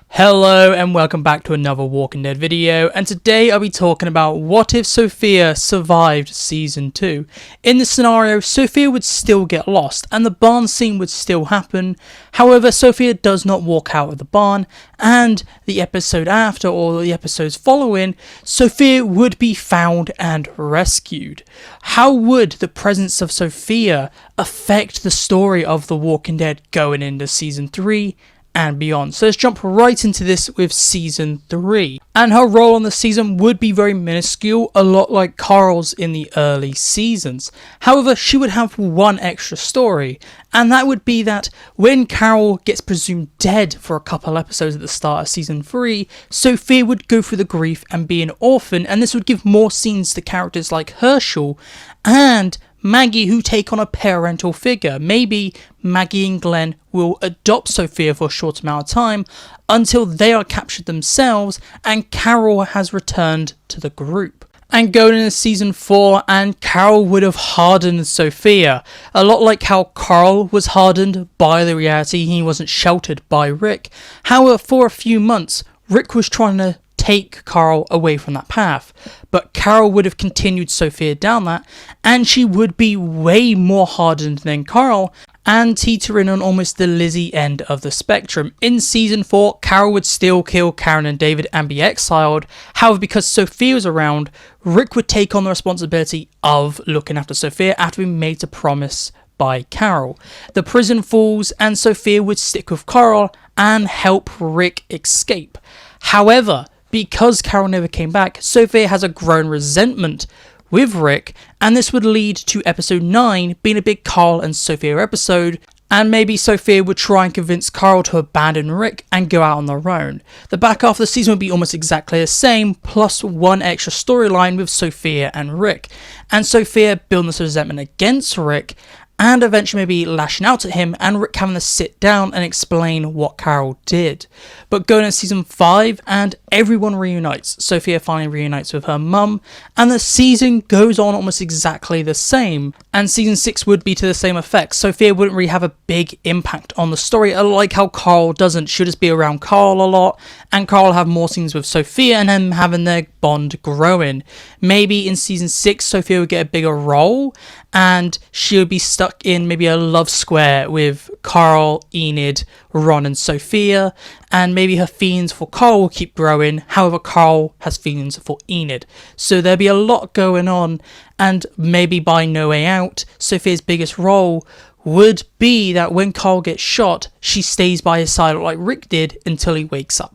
Hello and welcome back to another Walking Dead video, and today I'll be talking about what if Sophia survived Season 2. In this scenario, Sophia would still get lost and the barn scene would still happen. However, Sophia does not walk out of the barn, and the episode after or the episodes following, Sophia would be found and rescued. How would the presence of Sophia affect the story of The Walking Dead going into Season 3? And beyond. So let's jump right into this with Season 3. And her role on the season would be very minuscule, a lot like Carl's in the early seasons. However, she would have one extra story, and that would be that when Carol gets presumed dead for a couple episodes at the start of Season 3, Sophia would go through the grief and be an orphan, and this would give more scenes to characters like Herschel and Maggie, who take on a parental figure. Maybe Maggie and Glenn will adopt Sophia for a short amount of time until they are captured themselves and Carol has returned to the group. And going into Season 4, and Carol would have hardened Sophia, a lot like how Carl was hardened by the reality he wasn't sheltered by Rick. However, for a few months, Rick was trying to take Carl away from that path, but Carol would have continued Sophia down that, and she would be way more hardened than Carl and teetering on almost the Lizzie end of the spectrum. In Season 4, Carol would still kill Karen and David and be exiled. However, because Sophia was around, Rick would take on the responsibility of looking after Sophia after being made a promise by Carol. The prison falls and Sophia would stick with Carl and help Rick escape. However, because Carol never came back, Sophia has a growing resentment with Rick, and this would lead to episode 9 being a big Carl and Sophia episode, and maybe Sophia would try and convince Carl to abandon Rick and go out on their own. The back half of the season would be almost exactly the same, plus one extra storyline with Sophia and Rick, and Sophia building this resentment against Rick, and eventually maybe lashing out at him and Rick having to sit down and explain what Carol did. But going into Season 5 and everyone reunites. Sophia finally reunites with her mum and the season goes on almost exactly the same. And Season 6 would be to the same effect. Sophia wouldn't really have a big impact on the story, like how Carl doesn't. She'll just be around Carl a lot, and Carl will have more scenes with Sophia and them having their bond growing. Maybe in Season 6 Sophia would get a bigger role and she would be stuck in maybe a love square with Carl, Enid, Ron and Sophia, and maybe her feelings for Carl will keep growing. However, Carl has feelings for Enid, so there'll be a lot going on, and maybe by No Way Out, Sophia's biggest role would be that when Carl gets shot, she stays by his side like Rick did until he wakes up.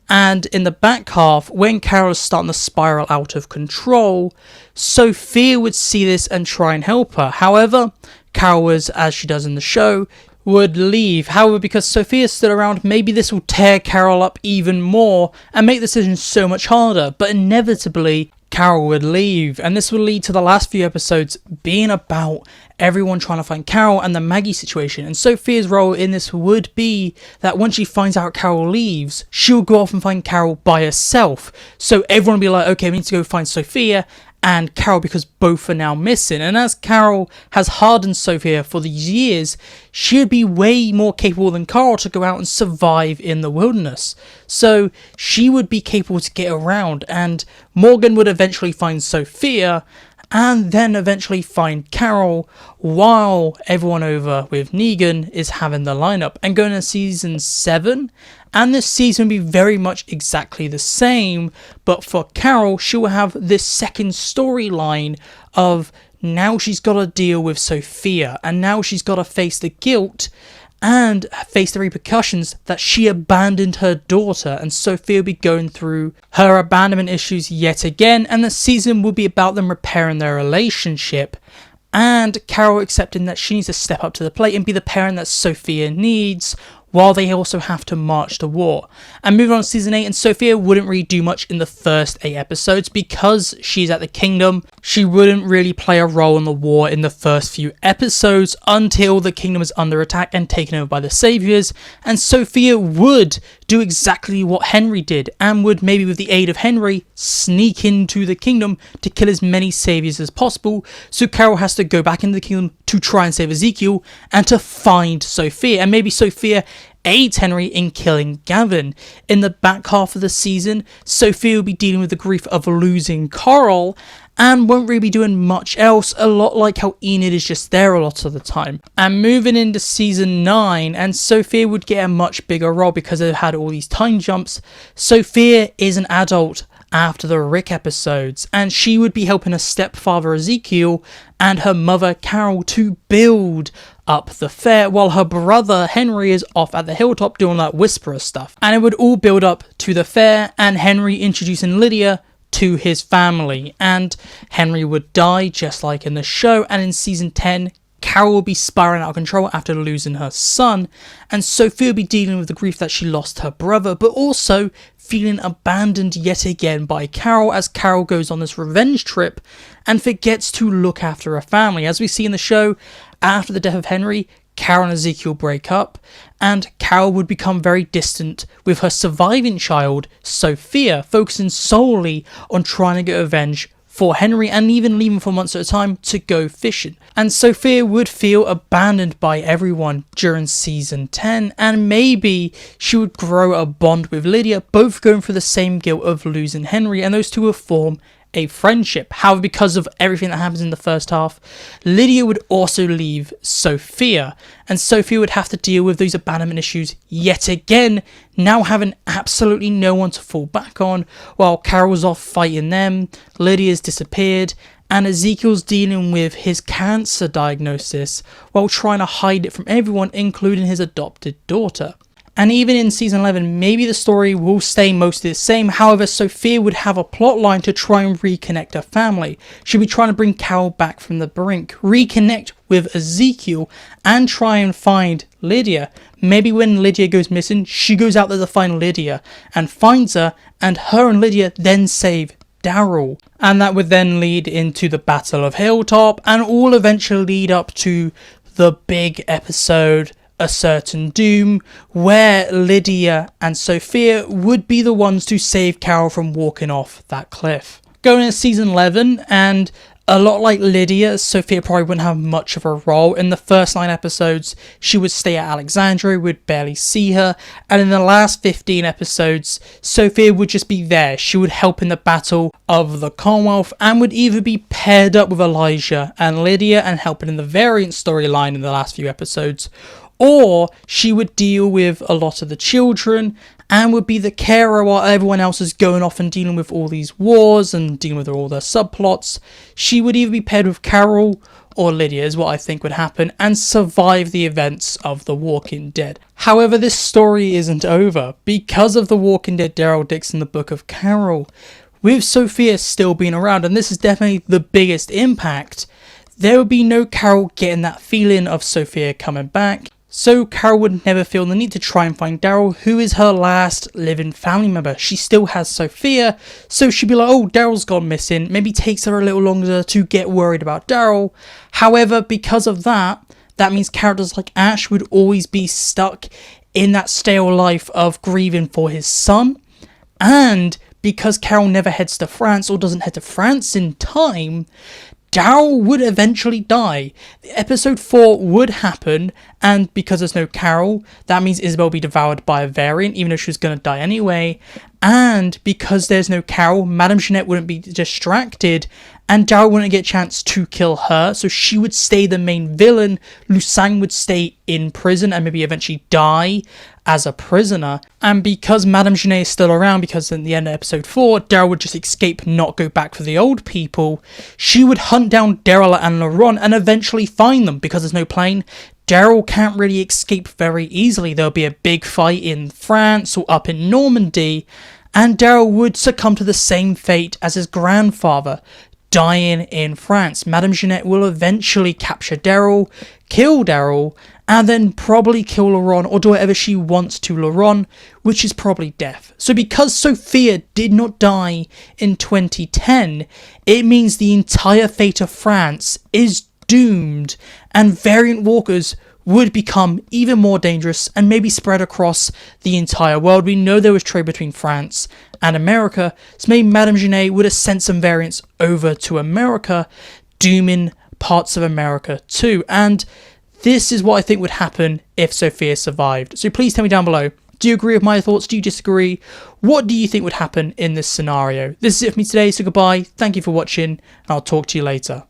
And in the back half, when Carol is starting to spiral out of control, Sophia would see this and try and help her. However, Carol was, as she does in the show, would leave. However, because Sophia stood around, maybe this will tear Carol up even more and make the decision so much harder. But inevitably, Carol would leave, and this would lead to the last few episodes being about everyone trying to find Carol and the Maggie situation. And Sophia's role in this would be that once she finds out Carol leaves, she'll go off and find Carol by herself. So everyone will be like, okay, we need to go find Sophia and Carol because both are now missing. And as Carol has hardened Sophia for these years, she would be way more capable than Carl to go out and survive in the wilderness. So she would be capable to get around, and Morgan would eventually find Sophia and then eventually find Carol while everyone over with Negan is having the lineup. And going to Season 7, and this season will be very much exactly the same, but for Carol, she will have this second storyline of now she's got to deal with Sophia, and now she's got to face the guilt and face the repercussions that she abandoned her daughter, and Sophia will be going through her abandonment issues yet again, and the season will be about them repairing their relationship, and Carol accepting that she needs to step up to the plate and be the parent that Sophia needs, while they also have to march to war. And moving on to Season 8, and Sophia wouldn't really do much in the first 8 episodes because she's at the Kingdom. She wouldn't really play a role in the war in the first few episodes until the Kingdom is under attack and taken over by the Saviors, and Sophia would do exactly what Henry did, and would, maybe with the aid of Henry, sneak into the Kingdom to kill as many Saviors as possible. So Carol has to go back into the Kingdom to try and save Ezekiel and to find Sophia, and maybe Sophia aids Henry in killing Gavin. In the back half of the season, Sophia will be dealing with the grief of losing Carl, and won't really be doing much else, a lot like how Enid is just there a lot of the time. And moving into season 9, and Sophia would get a much bigger role because they've had all these time jumps. Sophia is an adult after the Rick episodes, and she would be helping her stepfather Ezekiel and her mother Carol to build up the fair, while her brother Henry is off at the hilltop doing that whisperer stuff. And it would all build up to the fair and Henry introducing Lydia to his family, and Henry would die just like in the show. And in season 10, Carol will be spiraling out of control after losing her son, and Sophia will be dealing with the grief that she lost her brother, but also feeling abandoned yet again by Carol as Carol goes on this revenge trip and forgets to look after her family. As we see in the show, after the death of Henry, Carol and Ezekiel break up, and Carol would become very distant with her surviving child, Sophia, focusing solely on trying to get revenge for Henry, and even leaving for months at a time to go fishing. And Sophia would feel abandoned by everyone during season 10, and maybe she would grow a bond with Lydia, both going through the same guilt of losing Henry, and those two would form a friendship. However, because of everything that happens in the first half, Lydia would also leave Sophia, and Sophia would have to deal with those abandonment issues yet again, now having absolutely no one to fall back on. While Carol's off fighting them, Lydia's disappeared, and Ezekiel's dealing with his cancer diagnosis while trying to hide it from everyone, including his adopted daughter. And even in season 11, maybe the story will stay mostly the same. However, Sophia would have a plot line to try and reconnect her family. She'll be trying to bring Carol back from the brink, reconnect with Ezekiel, and try and find Lydia. Maybe when Lydia goes missing, she goes out there to find Lydia and finds her, and her and Lydia then save Daryl. And that would then lead into the Battle of Hilltop, and all eventually lead up to the big episode, A Certain Doom, where Lydia and Sophia would be the ones to save Carol from walking off that cliff. Going into season 11, and a lot like Lydia, Sophia probably wouldn't have much of a role. In the first 9 episodes, she would stay at Alexandria, we'd barely see her, and in the last 15 episodes, Sophia would just be there. She would help in the Battle of the Commonwealth, and would either be paired up with Elijah and Lydia and helping in the variant storyline in the last few episodes, or she would deal with a lot of the children and would be the carer while everyone else is going off and dealing with all these wars and dealing with all their subplots. She would either be paired with Carol or Lydia, is what I think would happen, and survive the events of The Walking Dead. However, this story isn't over. Because of The Walking Dead, Daryl Dixon, the Book of Carol, with Sophia still being around, and this is definitely the biggest impact, there would be no Carol getting that feeling of Sophia coming back. So Carol would never feel the need to try and find Daryl, who is her last living family member. She still has Sophia, so she'd be like, oh, Daryl's gone missing. Maybe it takes her a little longer to get worried about Daryl. However, because of that, that means characters like Ash would always be stuck in that stale life of grieving for his son. And because Carol never heads to France, or doesn't head to France in time, Daryl would eventually die. Episode 4 would happen, and because there's no Carol, that means Isabel will be devoured by a variant, even though she was going to die anyway. And because there's no Carol, Madame Jeanette wouldn't be distracted, and Daryl wouldn't get a chance to kill her, so she would stay the main villain. Lusang would stay in prison and maybe eventually die as a prisoner. And because Madame Jeanette is still around, because in the end of episode 4, Daryl would just escape, not go back for the old people, she would hunt down Daryl and Laurent and eventually find them. Because there's no plane, Daryl can't really escape very easily. There'll be a big fight in France or up in Normandy, and Daryl would succumb to the same fate as his grandfather, dying in France. Madame Jeanette will eventually capture Daryl, kill Daryl, and then probably kill Laurent or do whatever she wants to Laurent, which is probably death. So because Sophia did not die in 2010, it means the entire fate of France is doomed, and variant walkers would become even more dangerous and maybe spread across the entire world. We know there was trade between France and America, so maybe Madame Jeanette would have sent some variants over to America, dooming parts of America too. And This is what I think would happen if Sophia survived. So please tell me down below. Do you agree with my thoughts? Do you disagree? What do you think would happen in this scenario? This is it for me today, so goodbye. Thank you for watching, and I'll talk to you later.